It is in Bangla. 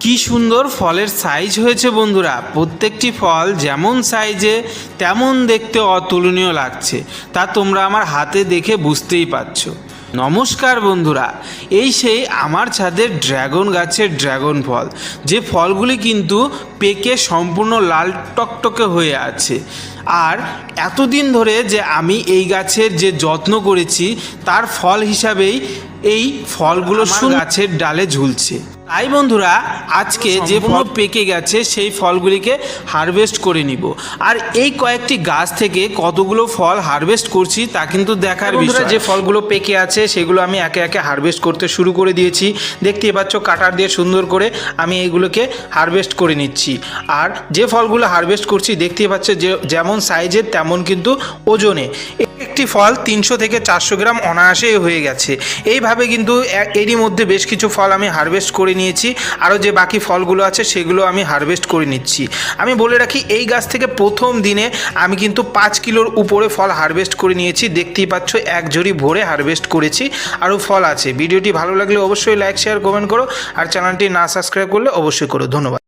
কি সুন্দর ফলের সাইজ হয়েছে বন্ধুরা। প্রত্যেকটি ফল যেমন সাইজে তেমন দেখতে অতুলনীয় লাগছে, তা তোমরা আমার হাতে দেখে বুঝতেই পারছো। নমস্কার বন্ধুরা, এই সেই আমার ছাদের ড্রাগন গাছের ড্রাগন ফল, যে ফলগুলি কিন্তু পেকে সম্পূর্ণ লাল টকটকে হয়ে আছে। আর এতদিন ধরে যে আমি এই গাছের যে যত্ন করেছি তার ফল হিসাবেই এই ফলগুলো গাছের ডালে ঝুলছে। তাই বন্ধুরা, আজকে যে ফল পেকে গেছে সেই ফলগুলিকে হারভেস্ট করে নিব। আর এই কয়েকটি গাছ থেকে কতগুলো ফল হারভেস্ট করছি তা কিন্তু দেখার বিষয়। যে ফলগুলো পেকে আছে সেগুলো আমি একে একে হারভেস্ট করতে শুরু করে দিয়েছি। দেখতেই পাচ্ছ, কাটার দিয়ে সুন্দর করে আমি এইগুলোকে হারভেস্ট করে নিচ্ছি। আর যে ফলগুলো হারভেস্ট করছি দেখতেই পাচ্ছ যে যেমন সাইজের তেমন কিন্তু ওজনে। একটি ফল 300 থেকে 400 গ্রাম অনায়াসেই হয়ে গেছে। এইভাবে কিন্তু এরই মধ্যে বেশ কিছু ফল আমি হারভেস্ট করে নিয়েছি। আরও যে বাকি ফলগুলো আছে সেগুলো আমি হারভেস্ট করে নিচ্ছি। আমি বলে রাখি, এই গাছ থেকে প্রথম দিনে আমি কিন্তু 5 কিলোর উপরে ফল হারভেস্ট করে নিয়েছি। দেখতেই পাচ্ছ এক ঝুড়ি ভরে হারভেস্ট করেছি, আরও ফল আছে। ভিডিওটি ভালো লাগলে অবশ্যই লাইক, শেয়ার, কমেন্ট করো। আর চ্যানেলটি না সাবস্ক্রাইব করলে অবশ্যই করো। ধন্যবাদ।